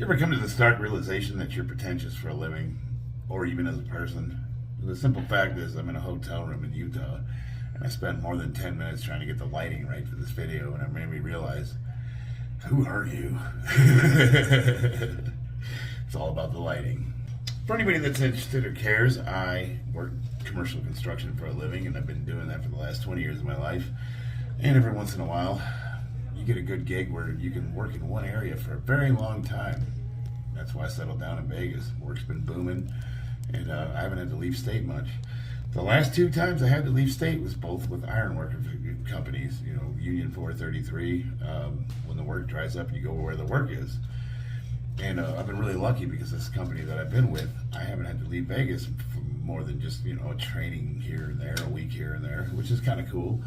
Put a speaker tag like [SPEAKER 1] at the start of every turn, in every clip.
[SPEAKER 1] You ever come to the stark realization that you're pretentious for a living, or even as a person? The simple fact is, I'm in a hotel room in Utah, and I spent more than 10 minutes trying to get the lighting right for this video, and it made me realize, who are you? It's all about the lighting. For anybody that's interested or cares, I work commercial construction for a living, and I've been doing that for the last 20 years of my life. And every once in a while, you get a good gig where you can work in one area for a very long time. That's why I settled down in Vegas. Work's been booming, and I haven't had to leave state much. The last two times I had to leave state was both with ironworker companies, you know, Union 433. When the work dries up, you go where the work is. And I've been really lucky because this company that I've been with, I haven't had to leave Vegas for more than just, you know, a training here and there, a week here and there, which is kind of cool.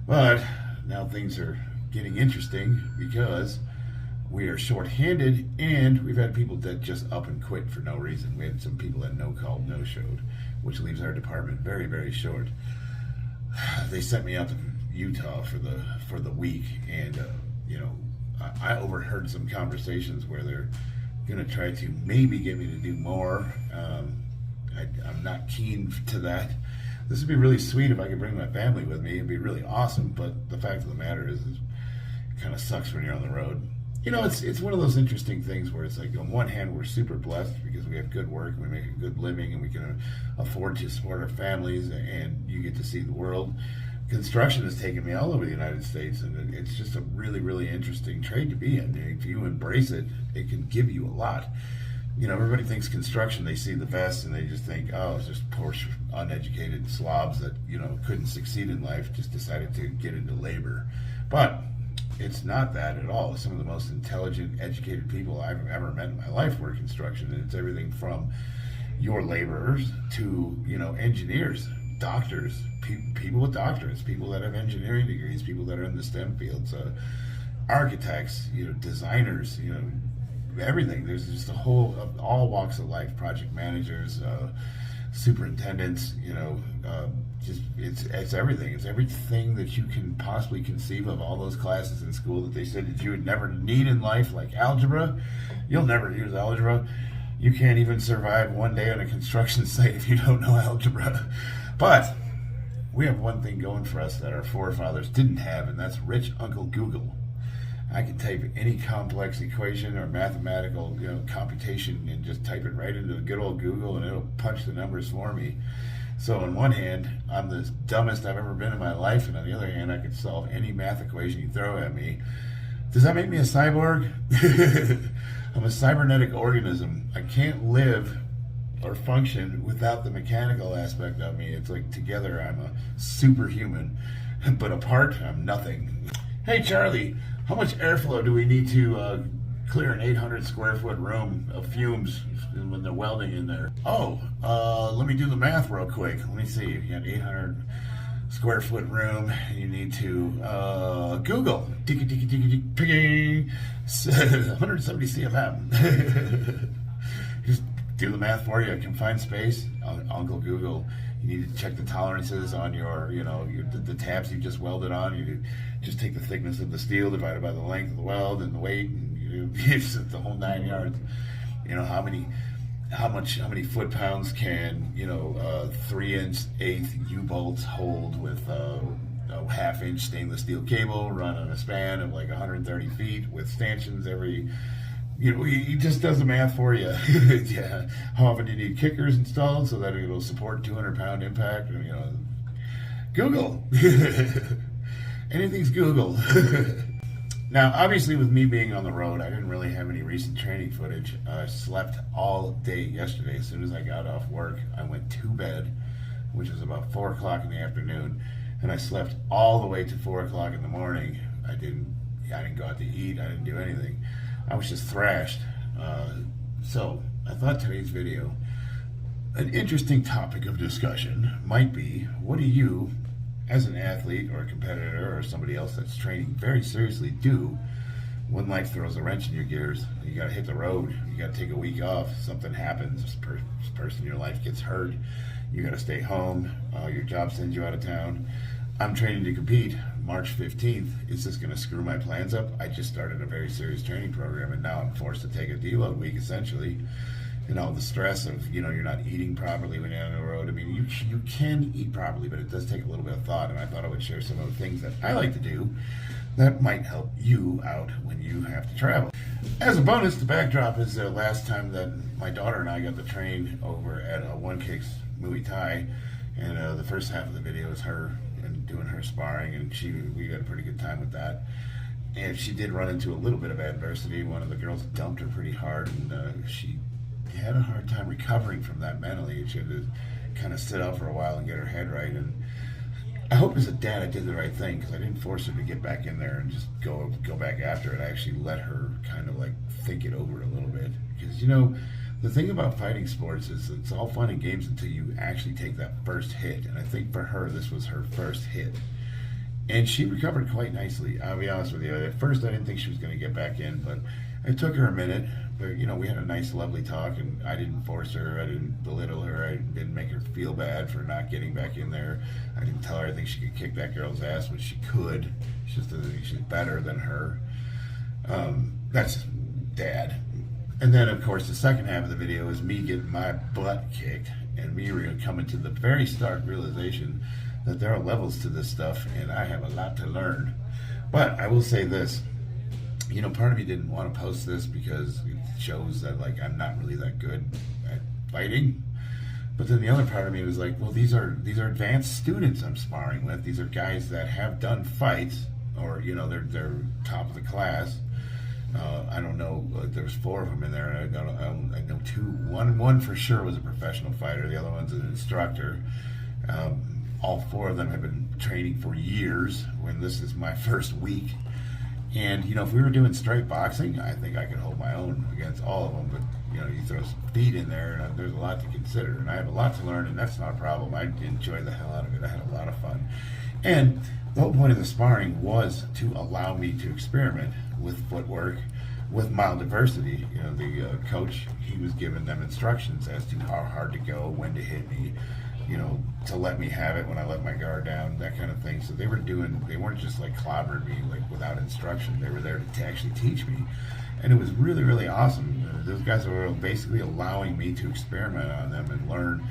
[SPEAKER 1] But now things are getting interesting because we are short-handed, and we've had people that just up and quit for no reason. We had some people that no-called, no-showed, which leaves our department very, very short. They sent me out to Utah for the week, and you know, I overheard some conversations where they're going to try to maybe get me to do more. I'm not keen to that. This would be really sweet if I could bring my family with me. It'd be really awesome, but the fact of the matter is it kind of sucks when you're on the road. You know, it's one of those interesting things where it's like, on one hand, we're super blessed because we have good work, we make a good living, and we can afford to support our families, and you get to see the world. Construction has taken me all over the United States, and it's just a really, really interesting trade to be in. If you embrace it, it can give you a lot. You know, everybody thinks construction, they see the vests and they just think, oh, it's just poor, uneducated slobs that, you know, couldn't succeed in life, just decided to get into labor. But it's not that at all. Some of the most intelligent, educated people I've ever met in my life work construction, and it's everything from your laborers to, you know, engineers, doctors, people with doctorates, people that have engineering degrees, people that are in the STEM fields, architects, you know, designers, you know, everything. There's just a whole, all walks of life, project managers, superintendents, you know, just it's everything. It's everything that you can possibly conceive of. All those classes in school that they said that you would never need in life, like algebra. You'll never use algebra. You can't even survive one day on a construction site if you don't know algebra. But we have one thing going for us that our forefathers didn't have, and that's rich Uncle Google. I can type any complex equation or mathematical, you know, computation and just type it right into good old Google, and it'll punch the numbers for me. So on one hand, I'm the dumbest I've ever been in my life, and on the other hand, I could solve any math equation you throw at me. Does that make me a cyborg? I'm a cybernetic organism. I can't live or function without the mechanical aspect of me. It's like together I'm a superhuman, but apart I'm nothing. Hey Charlie, how much airflow do we need to clear an 800 square foot room of fumes when they're welding in there? Oh, let me do the math real quick. Let me see. You got 800 square foot room, and you need to Google 170 CFM. Just do the math for you. Confined space, Uncle Google. You need to check the tolerances on your, you know, the tabs you just welded on. You just take the thickness of the steel divided by the length of the weld and the weight, and it's the whole 9 yards. You know, how many foot-pounds can, you know, 3-inch 1/8 U-bolts hold with a 1/2-inch stainless steel cable run on a span of like 130 feet with stanchions every. You know, he just does the math for you. Yeah. How often do you need kickers installed so that it'll support 200-pound impact? Or, you know, Google. Anything's Google. Now, obviously, with me being on the road, I didn't really have any recent training footage. I slept all day yesterday. As soon as I got off work, I went to bed, which was about 4 o'clock in the afternoon, and I slept all the way to 4 o'clock in the morning. I didn't go out to eat. I didn't do anything. I was just thrashed. So I thought today's video, an interesting topic of discussion might be, what do you, as an athlete or a competitor or somebody else that's training very seriously, do when life throws a wrench in your gears? You got to hit the road. You got to take a week off. Something happens. This person in your life gets hurt. You got to stay home. Your job sends you out of town. I'm training to compete March 15th. Is this going to screw my plans up? I just started a very serious training program, and now I'm forced to take a deload week, essentially. You know, the stress of, you're not eating properly when you're on the road. I mean, you can eat properly, but it does take a little bit of thought, and I thought I would share some of the things that I like to do that might help you out when you have to travel. As a bonus, the backdrop is the last time that my daughter and I got to train over at One Kicks Muay Thai, and the first half of the video is her and doing her sparring, and we had a pretty good time with that. And she did run into a little bit of adversity. One of the girls dumped her pretty hard, and she had a hard time recovering from that mentally. She had to kind of sit out for a while and get her head right. And I hope as a dad I did the right thing, because I didn't force her to get back in there and just go back after it. I actually let her kind of like think it over a little bit, because the thing about fighting sports is it's all fun and games until you actually take that first hit. And I think for her, this was her first hit, and she recovered quite nicely. I'll be honest with you, at first I didn't think she was going to get back in, but it took her a minute. But we had a nice lovely talk, and I didn't force her, I didn't belittle her, I didn't make her feel bad for not getting back in there. I didn't tell her I think she could kick that girl's ass, which she could. It's just that she's better than her. That's dad. And then of course the second half of the video is me getting my butt kicked, and me coming to the very stark realization that there are levels to this stuff, and I have a lot to learn. But I will say this, part of me didn't want to post this because it shows that like I'm not really that good at fighting. But then the other part of me was like, well, these are advanced students I'm sparring with. These are guys that have done fights, or they're top of the class. I don't know. There was 4 of them in there, and I know 2. One for sure was a professional fighter. The other one's an instructor. All 4 of them have been training for years. When this is my first week. And if we were doing straight boxing, I think I could hold my own against all of them. But you throw some feet in there, and there's a lot to consider. And I have a lot to learn, and that's not a problem. I enjoy the hell out of it. I had a lot of fun. And the whole point of the sparring was to allow me to experiment with footwork, with mild diversity. The coach, he was giving them instructions as to how hard to go, when to hit me, to let me have it when I let my guard down, that kind of thing. So they weren't just like clobbering me like without instruction. They were there to actually teach me. And it was really, really awesome. Those guys were basically allowing me to experiment on them and learn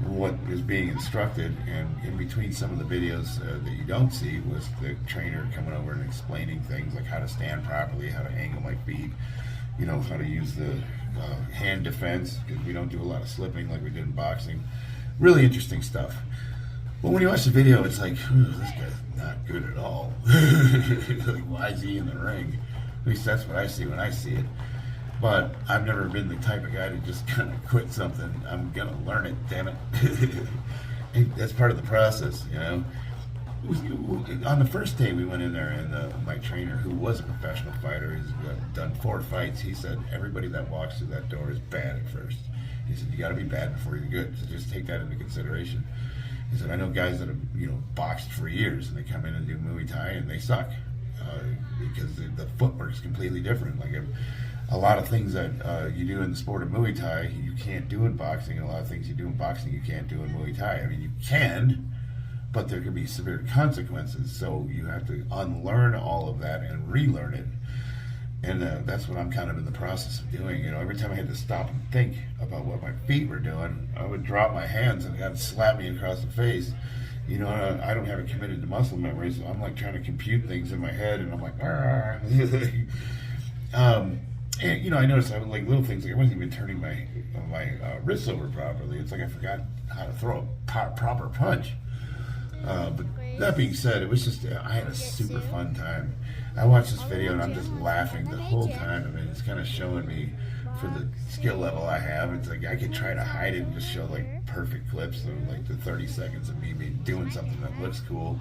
[SPEAKER 1] what is being instructed. And in between some of the videos that you don't see was the trainer coming over and explaining things like how to stand properly, how to angle my feet, how to use the hand defense, because we don't do a lot of slipping like we did in boxing. Really interesting stuff. But when you watch the video, it's like, this guy's not good at all. Like, why is he in the ring? At least that's what I see when I see it. But I've never been the type of guy to just kind of quit something. I'm going to learn it, damn it. And that's part of the process, On the first day we went in there, and my trainer, who was a professional fighter, he's done 4 fights, he said everybody that walks through that door is bad at first. He said, you got to be bad before you're good, so just take that into consideration. He said, I know guys that have boxed for years, and they come in and do Muay Thai, and they suck, because the footwork is completely different. Like a lot of things that you do in the sport of Muay Thai, you can't do in boxing, and a lot of things you do in boxing, you can't do in Muay Thai. I mean, you can, but there can be severe consequences, so you have to unlearn all of that and relearn it. And that's what I'm kind of in the process of doing. Every time I had to stop and think about what my feet were doing, I would drop my hands and God slap me across the face. I don't have it committed to muscle memory, so I'm like trying to compute things in my head, and I'm like, and I noticed I would like little things, like I wasn't even turning my wrists over properly. It's like I forgot how to throw a proper punch. But that being said, it was just, I had a super fun time. I watched this video and I'm just laughing the whole time. I mean, it's kind of showing me for the skill level I have. It's like I could try to hide it and just show like perfect clips of like the 30 seconds of me doing something that looks cool,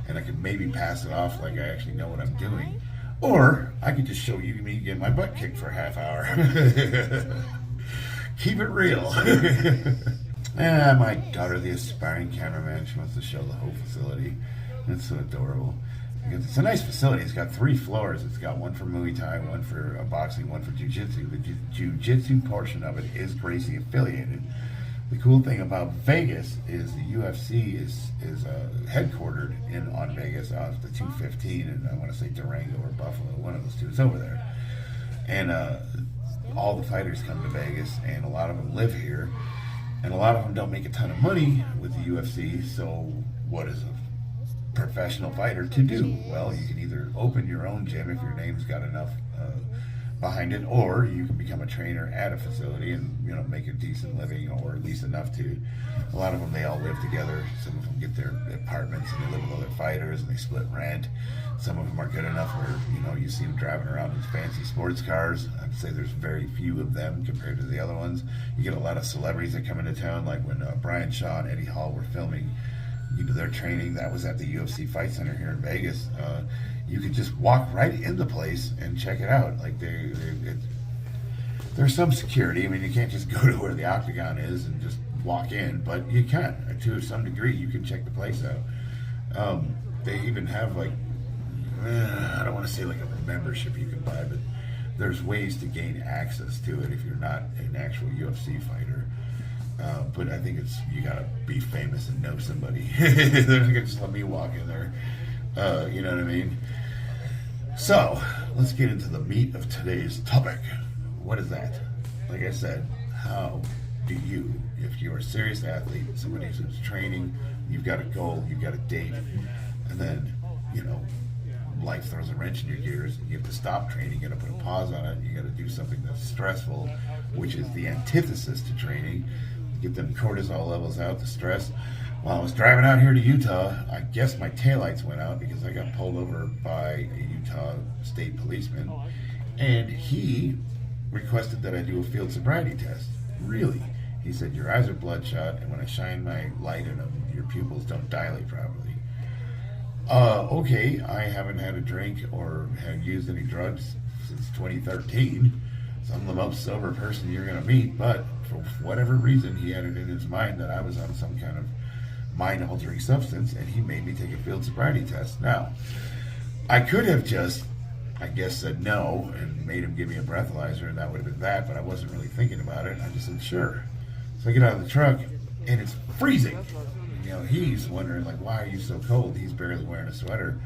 [SPEAKER 1] and I could maybe pass it off like I actually know what I'm doing. Or I could just show you me get my butt kicked for a half hour. Keep it real. My daughter, the aspiring cameraman, she wants to show the whole facility. It's so adorable. It's a nice facility. It's got 3 floors. It's got one for Muay Thai, one for boxing, one for Jiu-Jitsu. The Jiu-Jitsu portion of it is Gracie affiliated. The cool thing about Vegas is the UFC is headquartered in on Vegas off the 215, and I want to say Durango or Buffalo, one of those two. It's over there, and all the fighters come to Vegas, and a lot of them live here, and a lot of them don't make a ton of money with the UFC. So, what is a professional fighter to do? Well, you can either open your own gym if your name's got enough behind it, or you can become a trainer at a facility and make a decent living, or at least enough to. A lot of them, they all live together. Some of them get their apartments and they live with other fighters and they split rent. Some of them are good enough where you see them driving around in fancy sports cars. I'd say there's very few of them compared to the other ones. You get a lot of celebrities that come into town, like when Brian Shaw and Eddie Hall were filming their training. That was at the UFC Fight Center here in Vegas. You could just walk right in the place and check it out. Like there's some security. I mean, you can't just go to where the octagon is and just walk in, but you can, to some degree. You can check the place out. They even have I don't want to say like a membership you can buy, but there's ways to gain access to it if you're not an actual UFC fighter. But I think you gotta be famous and know somebody. They're not gonna just let me walk in there. You know what I mean? So, let's get into the meat of today's topic. What is that? Like I said, how do you, if you're a serious athlete, somebody who's training, you've got a goal, you've got a date, and then, life throws a wrench in your gears, and you have to stop training, you got to put a pause on it, you got to do something that's stressful, which is the antithesis to training, get them cortisol levels out, the stress. While I was driving out here to Utah, I guess my taillights went out because I got pulled over by a Utah state policeman, and he requested that I do a field sobriety test. Really? He said, your eyes are bloodshot, and when I shine my light in them, your pupils don't dilate properly. Okay, I haven't had a drink or have used any drugs since 2013, so I'm the most sober person you're going to meet, but for whatever reason, he had it in his mind that I was on some kind of mind-altering substance, and he made me take a field sobriety test. Now, I could have just, I guess, said no and made him give me a breathalyzer, and that would have been that, but I wasn't really thinking about it. I just said, sure. So I get out of the truck, and it's freezing. He's wondering, why are you so cold? He's barely wearing a sweater.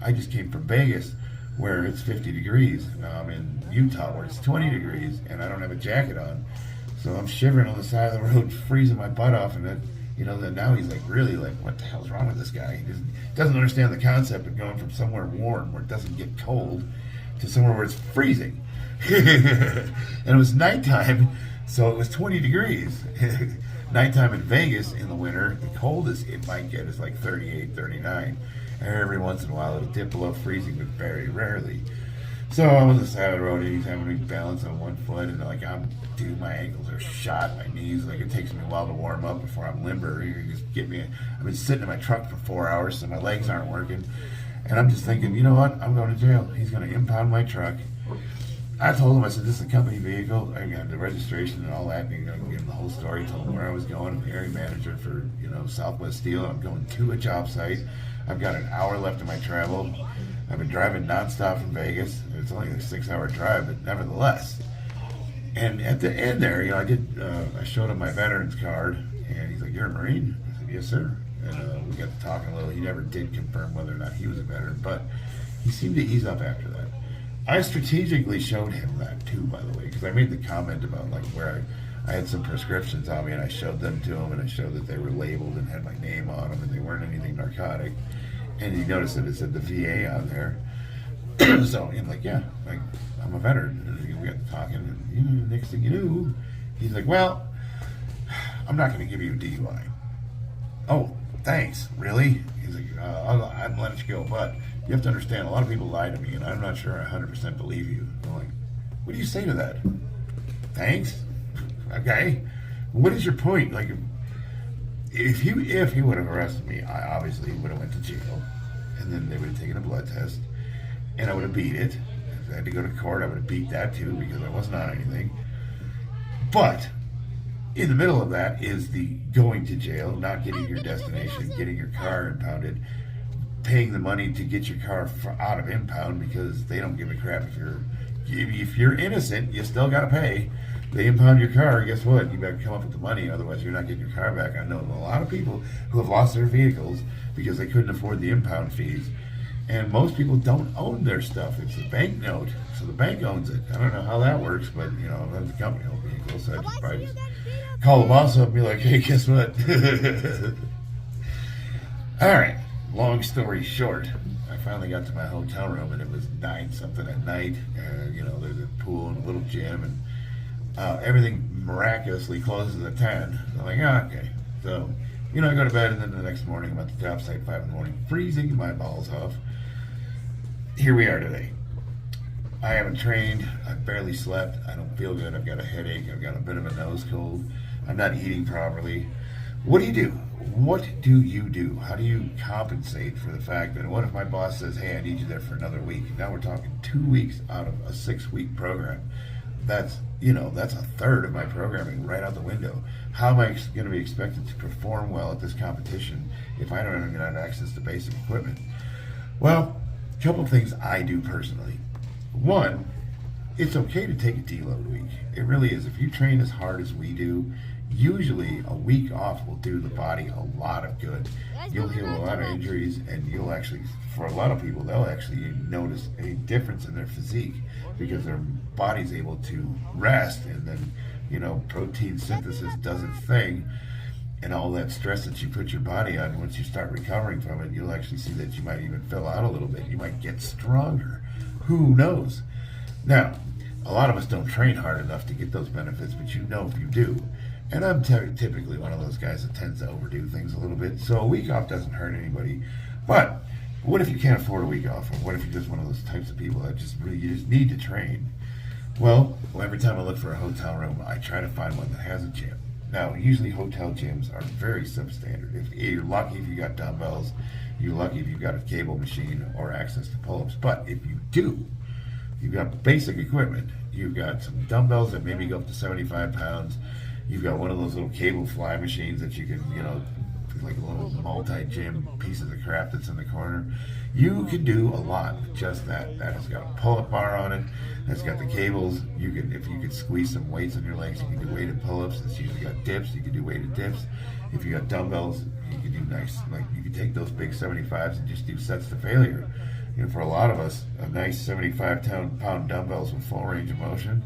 [SPEAKER 1] I just came from Vegas, where it's 50 degrees. Now I'm in Utah, where it's 20 degrees, and I don't have a jacket on. So I'm shivering on the side of the road, freezing my butt off, and then, then now he's really what the hell's wrong with this guy? He doesn't understand the concept of going from somewhere warm, where it doesn't get cold, to somewhere where it's freezing. And it was nighttime, so it was 20 degrees. Nighttime in Vegas in the winter, the coldest it might get is 38, 39. Every once in a while it'll dip below freezing, but very rarely. So I'm on the side of the road, and he's having me balance on one foot, and my ankles are shot, my knees, it takes me a while to warm up before I'm limber. You just get me. I've been sitting in my truck for 4 hours, so my legs aren't working. And I'm just thinking, you know what? I'm going to jail. He's going to impound my truck. I told him, I said, this is a company vehicle. I got the registration and all that. And give him the whole story. Told him where I was going. I'm the area manager for Southwest Steel. I'm going to a job site. I've got an hour left of my travel. I've been driving nonstop from Vegas. It's only a 6-hour drive, but nevertheless. And at the end there, I showed him my veteran's card, and he's like, "You're a Marine?" I said, "Yes, sir." And we got to talking a little. He never did confirm whether or not he was a veteran, but he seemed to ease up after that. I strategically showed him that too, by the way, because I made the comment about where I had some prescriptions on me, and I showed them to him, and I showed that they were labeled and had my name on them, and they weren't anything narcotic. And he noticed that it said the VA on there. So I'm like, yeah, I'm a veteran. And we got to talking, and next thing you knew, he's like, well, I'm not going to give you a DUI. Oh, thanks. Really? He's like, I'm letting you go, but you have to understand, a lot of people lie to me, and I'm not sure I 100% believe you. I'm like, what do you say to that? Thanks. Okay. What is your point? If he would have arrested me, I obviously would have went to jail, and then they would have taken a blood test, and I would have beat it. If I had to go to court, I would have beat that too, because I wasn't on anything. But in the middle of that is the going to jail, not getting your destination, getting your car impounded, paying the money to get your car out of impound, because they don't give a crap if you're innocent, you still got to pay. They impound your car, guess what? You better come up with the money, otherwise you're not getting your car back. I know a lot of people who have lost their vehicles because they couldn't afford the impound fees. And most people don't own their stuff. It's a bank note, so the bank owns it. I don't know how that works, but you know, the company owns vehicles, so I just probably just call the boss up and be like, hey, guess what? All right, long story short, I finally got to my hotel room and it was 9 something at night. You know, there's a pool and a little gym, and everything miraculously closes at 10. So I'm like, oh, okay. So, you know, I go to bed, and then the next morning I'm at the job site 5 in the morning, freezing my balls off. Here we are today. I haven't trained. I've barely slept. I don't feel good. I've got a headache. I've got a bit of a nose cold. I'm not eating properly. What do you do? What do you do? How do you compensate for the fact that, what if my boss says, hey, I need you there for another week? Now we're talking 2 weeks out of a 6-week program. That's, you know, that's a third of my programming right out the window. How am I going to be expected to perform well at this competition if I don't even have access to basic equipment? Well, a couple of things I do personally. One, it's okay to take a deload week. It really is. If you train as hard as we do, usually a week off will do the body a lot of good. You'll heal a lot of injuries, and you'll actually, for a lot of people, they'll actually notice a difference in their physique because their body's able to rest, and then, you know, protein synthesis does its thing, and all that stress that you put your body on, once you start recovering from it, you'll actually see that you might even fill out a little bit. You might get stronger. Who knows? Now, a lot of us don't train hard enough to get those benefits, but you know if you do. And I'm typically one of those guys that tends to overdo things a little bit, so a week off doesn't hurt anybody. But what if you can't afford a week off? Or what if you're just one of those types of people that just really, you just need to train? Well, every time I look for a hotel room, I try to find one that has a gym. Now, usually hotel gyms are very substandard. If you're lucky if you got dumbbells, you're lucky if you've got a cable machine or access to pull-ups. But if you do, you've got basic equipment. You've got some dumbbells that maybe go up to 75 pounds. You've got one of those little cable fly machines that you can, you know, like a little multi-gym pieces of crap that's in the corner. You can do a lot with just that. That has got a pull-up bar on it. That's got the cables. You can, if you could squeeze some weights on your legs, you can do weighted pull-ups. It's usually got dips. You can do weighted dips. If you got dumbbells, you can do nice, like you can take those big 75s and just do sets to failure. You know, for a lot of us, a nice 75-pound dumbbells with full range of motion,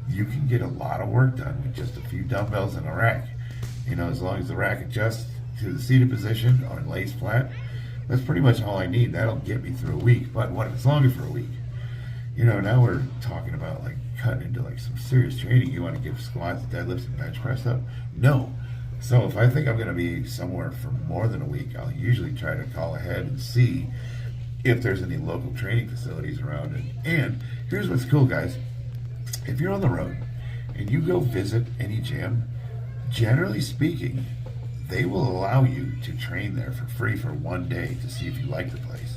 [SPEAKER 1] you can get a lot of work done with just a few dumbbells and a rack. You know, as long as the rack adjusts to the seated position or lays flat, that's pretty much all I need. That'll get me through a week. But what if it's longer for a week? You know, now we're talking about like cutting into like some serious training. You want to give squats, deadlifts, and bench press up? No. So if I think I'm going to be somewhere for more than a week, I'll usually try to call ahead and see if there's any local training facilities around it. And here's what's cool, guys. If you're on the road and you go visit any gym, generally speaking, they will allow you to train there for free for 1 day to see if you like the place.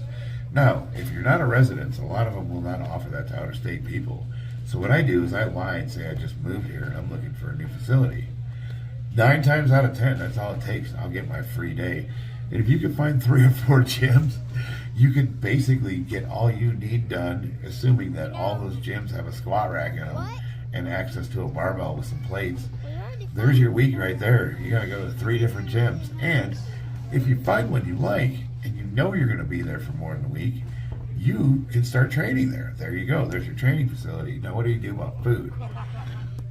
[SPEAKER 1] Now, if you're not a resident, a lot of them will not offer that to out-of-state people. So what I do is I lie and say I just moved here and I'm looking for a new facility. 9 times out of 10, that's all it takes. I'll get my free day. And if you can find 3 or 4 gyms, you can basically get all you need done, assuming that all those gyms have a squat rack in them and access to a barbell with some plates. There's your week right there. You gotta go to 3 different gyms. And if you find one you like, and you know you're gonna be there for more than a week, you can start training there. There you go, there's your training facility. Now what do you do about food?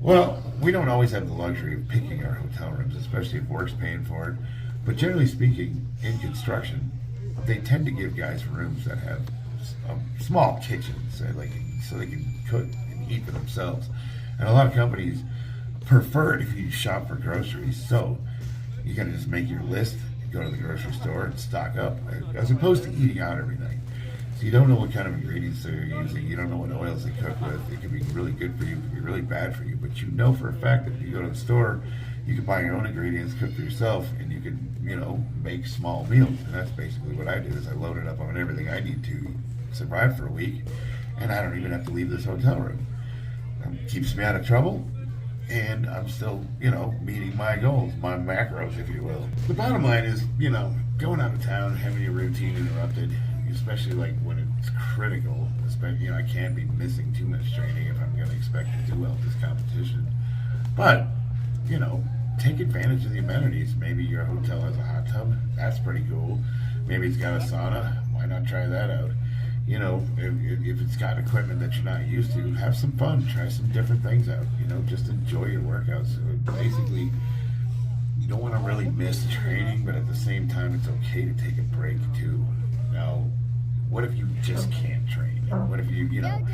[SPEAKER 1] Well, we don't always have the luxury of picking our hotel rooms, especially if work's paying for it. But generally speaking, in construction, they tend to give guys rooms that have small kitchens so they can cook and eat for themselves. And a lot of companies prefer it if you shop for groceries. So you gotta just make your list, go to the grocery store and stock up, as opposed to eating out every night. So you don't know what kind of ingredients they're using. You don't know what oils they cook with. It can be really good for you, it can be really bad for you. But you know for a fact that if you go to the store, you can buy your own ingredients, cook for yourself, and you can, you know, make small meals. And that's basically what I do, is I load it up on everything I need to survive for a week, and I don't even have to leave this hotel room. It keeps me out of trouble, and I'm still, you know, meeting my goals, my macros, if you will. The bottom line is, you know, going out of town, having your routine interrupted, especially like when It's critical, especially, I can't be missing too much training if I'm going to expect to do well at this competition. But, you know, take advantage of the amenities. Maybe your hotel has a hot tub. That's pretty cool. Maybe it's got a sauna. Why not try that out? You know, if it's got equipment that you're not used to, have some fun. Try some different things out. You know, just enjoy your workouts. So basically, you don't want to really miss training, but at the same time, it's okay to take a break too. Now, what if you just can't train? What if you know,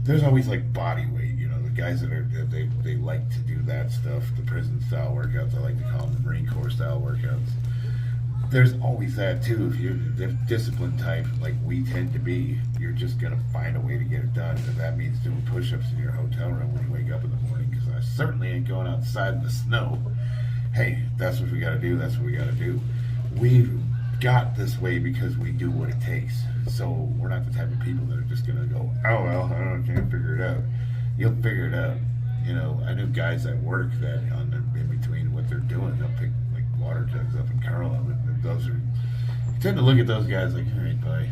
[SPEAKER 1] there's always like body weight. You know, the guys that are they like to do that stuff, the prison style workouts. I like to call them the Marine Corps style workouts. There's always that too. If you're the discipline type, like we tend to be, you're just gonna find a way to get it done. If that means doing push-ups in your hotel room when you wake up in the morning, because I certainly ain't going outside in the snow. Hey, that's what we gotta do. That's what we gotta do. We've got this way because we do what it takes. So we're not the type of people that are just gonna go, oh well, can't figure it out. You'll figure it out. You know, I knew guys at work that in between what they're doing, they'll pick like water jugs up and curl them. And those are, you tend to look at those guys like, all right, buddy,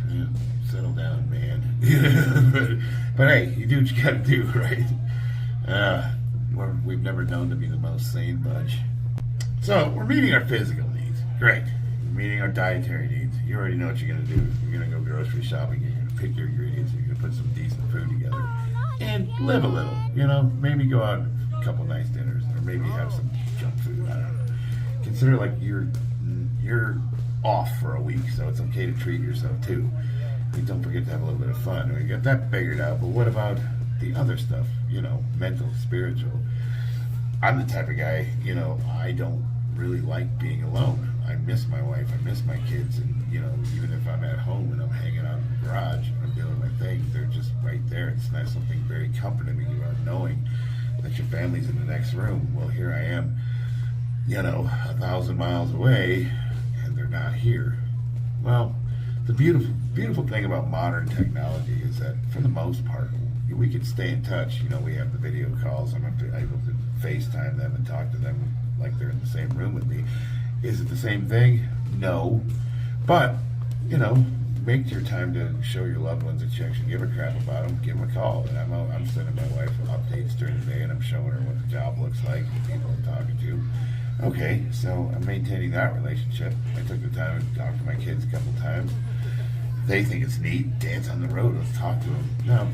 [SPEAKER 1] settle down, man. but hey, you do what you gotta do, right? We've never known to be the most sane bunch. So we're meeting our physical needs. Great. We're meeting our dietary needs. You already know what you're gonna do. You're gonna go grocery shopping. You're gonna pick your ingredients. You're gonna put some decent food together and live a little. You know, maybe go out a couple nice dinners, or maybe have some junk food. I don't know. Consider like you're off for a week, so it's okay to treat yourself too. And don't forget to have a little bit of fun. We got that figured out. But what about the other stuff? You know, mental, spiritual. I'm the type of guy, you know, I don't really like being alone. I miss my wife, I miss my kids, and, you know, even if I'm at home and I'm hanging out in the garage and I'm doing my thing, they're just right there. It's not something very comforting about knowing that your family's in the next room. Well, here I am, you know, 1,000 miles away, and they're not here. Well, the beautiful thing about modern technology is that, for the most part, we can stay in touch. You know, we have the video calls. I'm able to FaceTime them and talk to them like they're in the same room with me. Is it the same thing? No. But, you know, make your time to show your loved ones that you actually give a crap about them. Give them a call. And I'm sending my wife updates during the day, and I'm showing her what the job looks like, the people I'm talking to. Okay, so I'm maintaining that relationship. I took the time to talk to my kids a couple times. They think it's neat. Dance on the road. Let's talk to them. Now,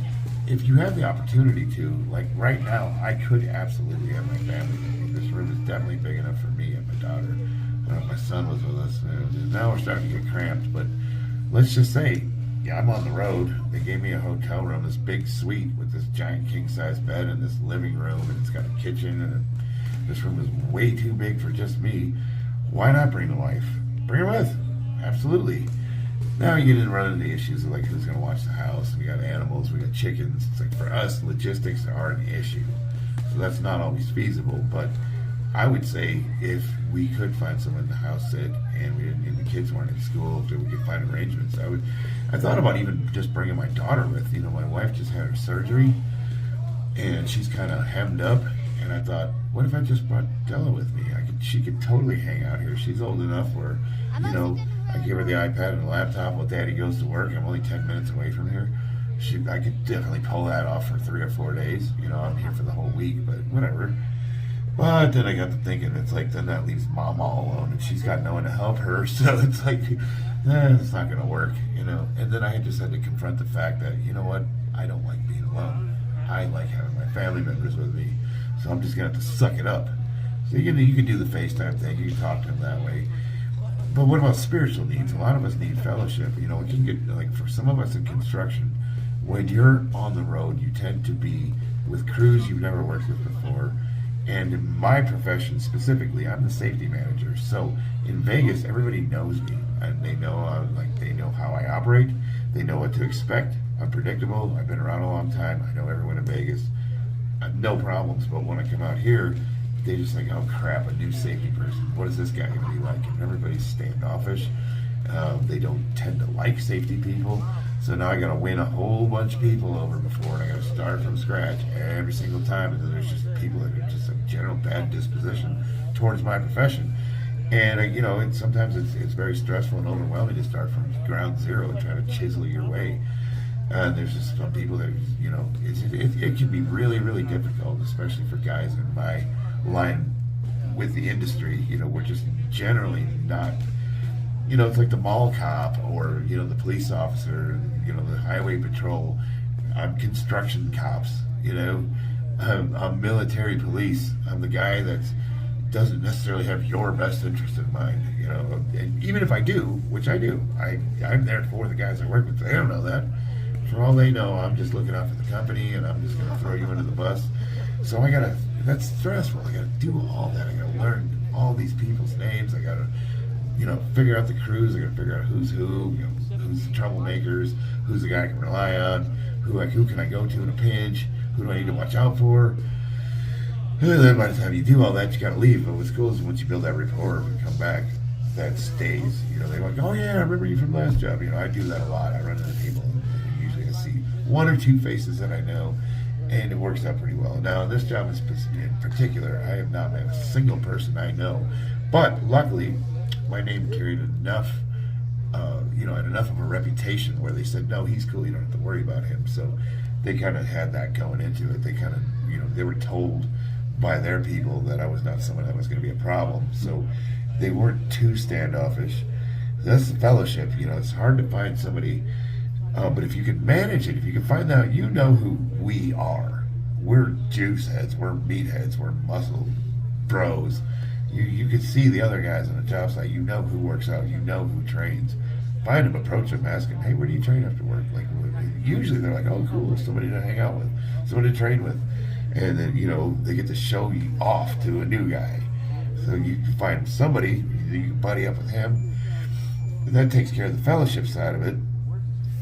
[SPEAKER 1] if you have the opportunity to, like right now, I could absolutely have my family with me. This room is definitely big enough for me and my daughter. My son was with us. Now we're starting to get cramped, but let's just say, yeah, I'm on the road. They gave me a hotel room, this big suite with this giant king-size bed and this living room, and it's got a kitchen, and this room is way too big for just me. Why not bring the wife? Bring her with. Absolutely. Now you didn't run into issues of like who's going to watch the house. We got animals, we got chickens. It's like for us, logistics are an issue. So that's not always feasible. But I would say if we could find someone in the house sick and the kids weren't in school, if we could find arrangements, I thought about even just bringing my daughter with. You know, my wife just had her surgery and she's kind of hemmed up. And I thought, what if I just brought Della with me? She could totally hang out here. She's old enough where, you know, I give her the iPad and the laptop while Daddy goes to work. I'm only 10 minutes away from here. I could definitely pull that off for 3 or 4 days. You know, I'm here for the whole week, but whatever. But then I got to thinking, it's like, then that leaves Mom all alone, and she's got no one to help her. So it's like, it's not going to work, you know. And then I just had to confront the fact that, you know what, I don't like being alone. I like having my family members with me. So I'm just going to have to suck it up. So you can do the FaceTime thing. You can talk to them that way. But what about spiritual needs? A lot of us need fellowship. You know, it can get, like for some of us in construction, when you're on the road, you tend to be with crews you've never worked with before. And in my profession specifically, I'm the safety manager. So in Vegas, everybody knows me, and they know they know how I operate. They know what to expect. I'm predictable. I've been around a long time. I know everyone in Vegas. I have no problems. But when I come out here, they just like, oh crap, a new safety person. What is this guy going to be like? And everybody's standoffish. They don't tend to like safety people. So now I got to win a whole bunch of people over before, and I got to start from scratch every single time. And then there's just people that are just a general bad disposition towards my profession. And you know, sometimes it's very stressful and overwhelming to start from ground zero and try to chisel your way. There's just some people that, it can be really, really difficult, especially for guys in my line with the industry. We're just generally not, it's like the mall cop or, the police officer, the highway patrol. I'm construction cops, I'm military police. I'm the guy that doesn't necessarily have your best interest in mind, and even if I do, which I do, I'm there for the guys I work with. They don't know that. For all they know, I'm just looking out for the company, and I'm just going to throw you under the bus. So that's stressful. I gotta do all that. I gotta learn all these people's names. I gotta, figure out the crews. I gotta figure out who's who, who's the troublemakers, who's the guy I can rely on, who can I go to in a pinch, who do I need to watch out for. And then by the time you do all that, you gotta leave. But what's cool is once you build that rapport and come back, that stays. They're like, oh yeah, I remember you from the last job. I do that a lot. I run into people, and usually I see one or two faces that I know, and it works out pretty well. Now, this job in particular, I have not met a single person I know, but luckily, my name carried enough, had enough of a reputation where they said, no, he's cool, you don't have to worry about him. So they kind of had that going into it. They kind of, they were told by their people that I was not someone that was going to be a problem. So they weren't too standoffish. That's the fellowship. It's hard to find somebody, but if you can manage it, if you can find out, who we are. We're juice heads, we're meat heads, we're muscle bros. You can see the other guys on the job site. Who works out, who trains. Find them, approach them, ask them, hey, where do you train after work? Like, usually they're like, oh, cool, somebody to hang out with, somebody to train with. And then, they get to show you off to a new guy. So you find somebody, you can buddy up with him. And that takes care of the fellowship side of it.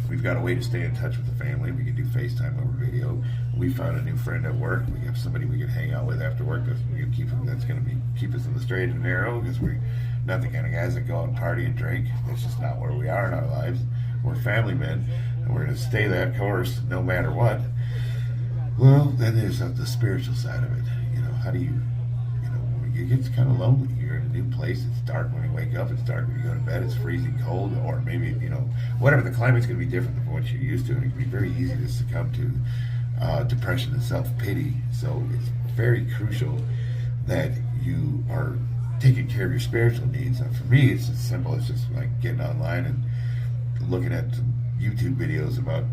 [SPEAKER 1] We've got a way to stay in touch with the family. We can do FaceTime over video. We found a new friend at work. We have somebody we can hang out with after work. That's going to keep us in the straight and narrow, because we're not the kind of guys that go out and party and drink. That's just not where we are in our lives. We're family men, and we're going to stay that course no matter what. Well, then there's the spiritual side of it. How do you, it gets kind of lonely. You're in a new place. It's dark when you wake up. It's dark when you go to bed. It's freezing cold, or maybe, whatever. The climate's going to be different than what you're used to, and it can be very easy to succumb to depression and self-pity. So it's very crucial that you are taking care of your spiritual needs. And for me, it's as simple as just like getting online and looking at some YouTube videos about,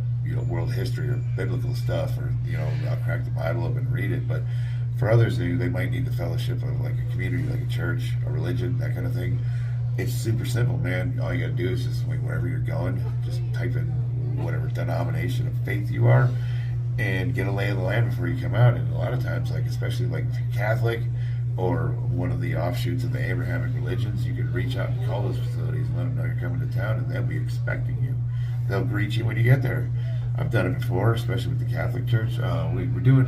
[SPEAKER 1] world history or biblical stuff, or, I'll crack the Bible up and read it. But for others, they might need the fellowship of like a community, like a church, a religion, that kind of thing. It's super simple, man. All you gotta do is just, wherever you're going, just type in whatever denomination of faith you are, and get a lay of the land before you come out. And a lot of times, especially if you're Catholic or one of the offshoots of the Abrahamic religions, you can reach out and call those facilities and let them know you're coming to town, and they'll be expecting you. They'll greet you when you get there. I've done it before, especially with the Catholic Church. We were doing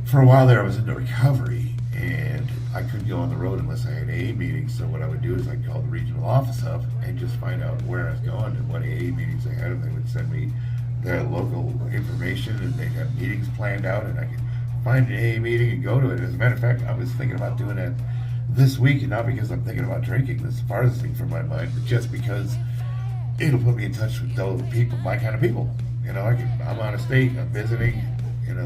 [SPEAKER 1] for a while there, I was into recovery, and I couldn't go on the road unless I had AA meetings. So what I would do is I'd call the regional office up and just find out where I was going and what AA meetings they had, and they would send me their local information, and they'd have meetings planned out, and I could find an AA meeting and go to it. As a matter of fact, I was thinking about doing that this week, and not because I'm thinking about drinking. That's the farthest thing from my mind, but just because it'll put me in touch with those people, my kind of people. I'm out of state, I'm visiting.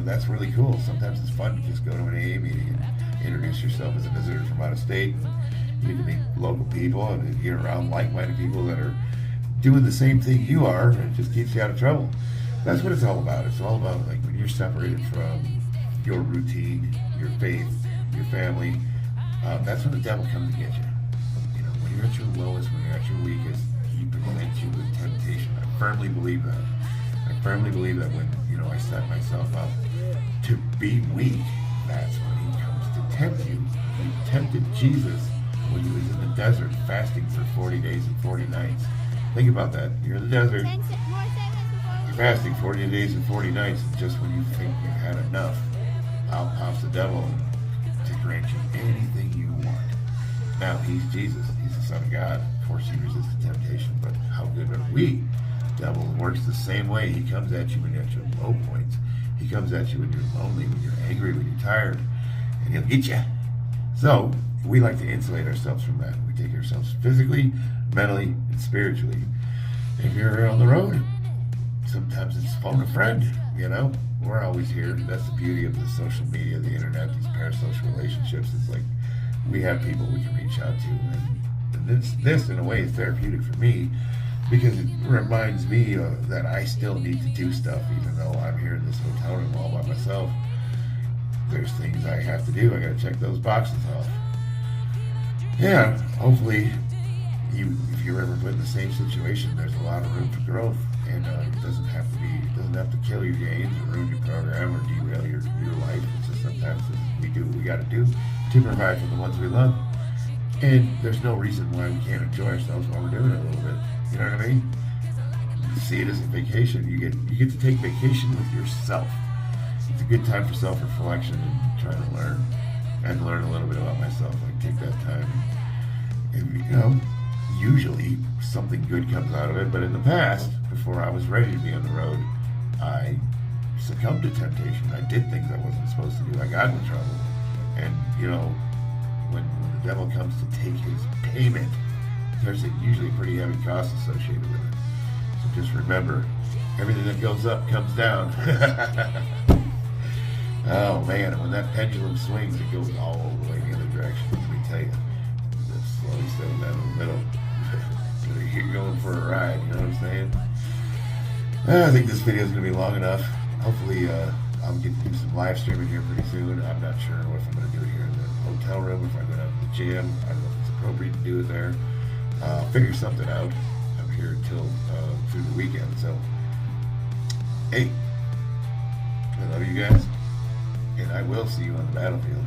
[SPEAKER 1] That's really cool. Sometimes it's fun to just go to an AA meeting and introduce yourself as a visitor from out of state. You can meet local people and get around like-minded people that are doing the same thing you are, and it just keeps you out of trouble. That's what it's all about. It's all about when you're separated from your routine, your faith, your family. That's when the devil comes to get you. When you're at your lowest, when you're at your weakest, he presents you with temptation. I firmly believe that. I firmly believe that when I set myself up to be weak, that's when he comes to tempt you. He tempted Jesus when he was in the desert fasting for 40 days and 40 nights. Think about that. You're in the desert. You're fasting 40 days and 40 nights, and just when you think you've had enough, out pops the devil to grant you anything you want. Now, he's Jesus. He's the Son of God. Of course, he resists the temptation, but how good are we? The devil works the same way. He comes at you when you're at your low points. He comes at you when you're lonely, when you're angry, when you're tired, and he'll get you. So, we like to insulate ourselves from that. We take ourselves physically, mentally, and spiritually. If you're on the road, sometimes it's phone a friend, you know? We're always here. That's the beauty of the social media, the internet, these parasocial relationships. It's like we have people we can reach out to. And this in a way, is therapeutic for me because it reminds me that I still need to do stuff even though I'm here in this hotel room all by myself. There's things I have to do. I got to check those boxes off. Yeah, hopefully, if you're ever put in the same situation, there's a lot of room for growth, and it doesn't have to kill your gains or ruin your program or derail your life. It's just sometimes we do what we got to do to provide for the ones we love, and there's no reason why we can't enjoy ourselves while we're doing it a little bit. You know what I mean? See it as a vacation. You get to take vacation with yourself. It's a good time for self-reflection and trying to learn. And learn a little bit about myself. I take that time, and you know, usually something good comes out of it. But in the past, before I was ready to be on the road, I succumbed to temptation. I did things I wasn't supposed to do. I got in trouble, and you know, when the devil comes to take his payment, there's usually a pretty heavy cost associated with it. So just remember, everything that goes up comes down. Oh man, when that pendulum swings, it goes all the way the other direction. Let me tell you, just slowly settle down in the middle. You're going for a ride, you know what I'm saying? I think this video is going to be long enough. Hopefully, I'll get to do some live streaming here pretty soon. I'm not sure if I'm going to do it here in the hotel room, if I'm going to have the gym. I don't know if it's appropriate to do it there. I'll figure something out. I'm here until through the weekend, so hey, I love you guys. And I will see you on the battlefield.